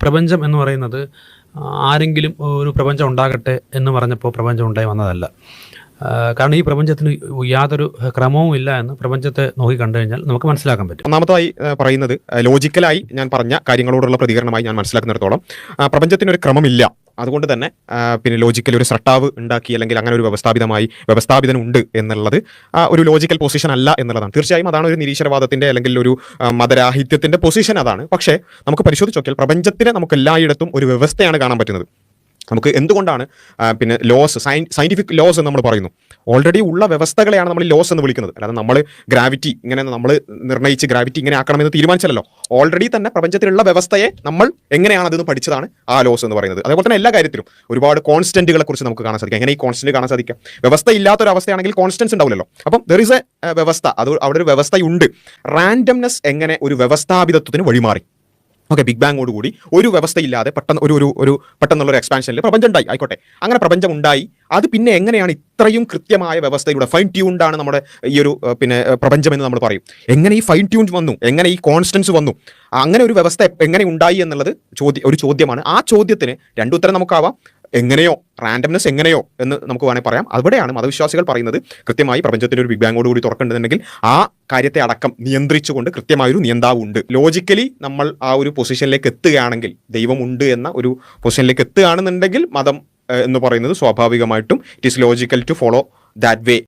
പ്രപഞ്ചം എന്ന് പറയുന്നത് ആരെങ്കിലും ഒരു പ്രപഞ്ചം ഉണ്ടാകട്ടെ എന്ന് പറഞ്ഞപ്പോൾ പ്രപഞ്ചം ഉണ്ടായി വന്നതല്ല. കാരണം ഈ പ്രപഞ്ചത്തിന് യാതൊരു ക്രമവും ഇല്ല എന്ന് പ്രപഞ്ചത്തെ നോക്കി കണ്ടു കഴിഞ്ഞാൽ നമുക്ക് മനസ്സിലാക്കാൻ പറ്റും. ഒന്നാമതായി പറയുന്നത് ലോജിക്കലായി ഞാൻ പറഞ്ഞ കാര്യങ്ങളോടുള്ള പ്രതികരണമായി ഞാൻ മനസ്സിലാക്കുന്നിടത്തോളം പ്രപഞ്ചത്തിനൊരു ക്രമമില്ല. അതുകൊണ്ട് തന്നെ പിന്നെ ലോജിക്കൽ ഒരു സ്രട്ടാവ് ഉണ്ടാക്കി അല്ലെങ്കിൽ അങ്ങനെ ഒരു വ്യവസ്ഥാപിതനുണ്ട് എന്നുള്ളത് ഒരു ലോജിക്കൽ പൊസിഷൻ അല്ല എന്നുള്ളതാണ്. തീർച്ചയായും അതാണ് ഒരു നിരീശ്വരവാദത്തിന്റെ അല്ലെങ്കിൽ ഒരു മതരാഹിത്യത്തിന്റെ പൊസിഷൻ അതാണ്. പക്ഷേ നമുക്ക് പരിശോധിച്ച് നോക്കിയാൽ പ്രപഞ്ചത്തിന് നമുക്ക് എല്ലായിടത്തും ഒരു വ്യവസ്ഥയാണ് കാണാൻ പറ്റുന്നത്. നമുക്ക് എന്തുകൊണ്ടാണ് പിന്നെ ലോസ് സയന്റിഫിക് ലോസ് എന്ന് നമ്മൾ പറയുന്നു. ഓൾറെഡി ഉള്ള വ്യവസ്ഥകളെയാണ് നമ്മൾ ലോസ് എന്ന് വിളിക്കുന്നത്. അല്ലാതെ നമ്മൾ ഗ്രാവിറ്റി ഇങ്ങനെ നമ്മൾ നിർണ്ണയിച്ച് ഗ്രാവിറ്റി ഇങ്ങനെ ആക്കണമെന്ന് തീരുമാനിച്ചല്ലോ. ഓൾറെഡി തന്നെ പ്രപഞ്ചത്തിലുള്ള വ്യവസ്ഥയെ നമ്മൾ എങ്ങനെയാണ് അതെന്ന് പഠിച്ചതാണ് ആ ലോസ് എന്ന് പറയുന്നത്. അതേപോലെ തന്നെ എല്ലാ കാര്യത്തിലും ഒരുപാട് കോൺസ്റ്റന്റുകളെ കുറിച്ച് നമുക്ക് കാണാൻ സാധിക്കും. എങ്ങനെ ഈ കോൺസ്റ്റന്റ് കാണാൻ സാധിക്കാം? വ്യവസ്ഥ ഇല്ലാത്തൊരു അവസ്ഥയാണെങ്കിൽ കോൺസ്റ്റൻസ് ഉണ്ടാവില്ലല്ലോ. അപ്പം ദർ ഇസ് എ വ്യവസ്ഥ, അത് അവിടെ ഒരു വ്യവസ്ഥയുണ്ട്. റാൻഡംനെസ് എങ്ങനെ ഒരു വ്യവസ്ഥാപിതത്വത്തിന് വഴിമാറി? ഓക്കെ, ബിഗ് ബാങ്ങോടുകൂടി ഒരു വ്യവസ്ഥയില്ലാതെ പെട്ടെന്നുള്ള എക്സ്പാൻഷനിൽ പ്രപഞ്ചം ഉണ്ടായി, ആയിക്കോട്ടെ. അങ്ങനെ പ്രപഞ്ചം ഉണ്ടായി, അത് പിന്നെ എങ്ങനെയാണ് ഇത്രയും കൃത്യമായ വ്യവസ്ഥയിലൂടെ ഫൈൻ ട്യൂൺഡ് ആണ് നമ്മുടെ ഈ ഒരു പിന്നെ പ്രപഞ്ചം എന്ന് നമ്മൾ പറയും. എങ്ങനെ ഈ ഫൈൻ ട്യൂൺ വന്നു? എങ്ങനെ ഈ കോൺസ്റ്റൻസ് വന്നു? അങ്ങനെ ഒരു വ്യവസ്ഥ എങ്ങനെ ഉണ്ടായി എന്നുള്ളത് ഒരു ചോദ്യമാണ്. ആ ചോദ്യത്തിന് രണ്ടുത്തരം നമുക്കാവാം. എങ്ങനെയോ, റാൻഡംനെസ് എങ്ങനെയോ എന്ന് നമുക്ക് വേണമെങ്കിൽ പറയാം. അവിടെയാണ് മതവിശ്വാസികൾ പറയുന്നത് കൃത്യമായി പ്രപഞ്ചത്തിന് ഒരു ബിഗ് ബാങ്ങോടുകൂടി തുറക്കേണ്ടതുണ്ടെങ്കിൽ ആ കാര്യത്തെ അടക്കം നിയന്ത്രിച്ചുകൊണ്ട് കൃത്യമായൊരു നിയന്താവ് ഉണ്ട്. ലോജിക്കലി നമ്മൾ ആ ഒരു പൊസിഷനിലേക്ക് എത്തുകയാണെങ്കിൽ, ദൈവമുണ്ട് എന്ന ഒരു പൊസിഷനിലേക്ക് എത്തുകയാണെന്നുണ്ടെങ്കിൽ മതം എന്ന് പറയുന്നത് സ്വാഭാവികമായിട്ടും it is logical to follow that way.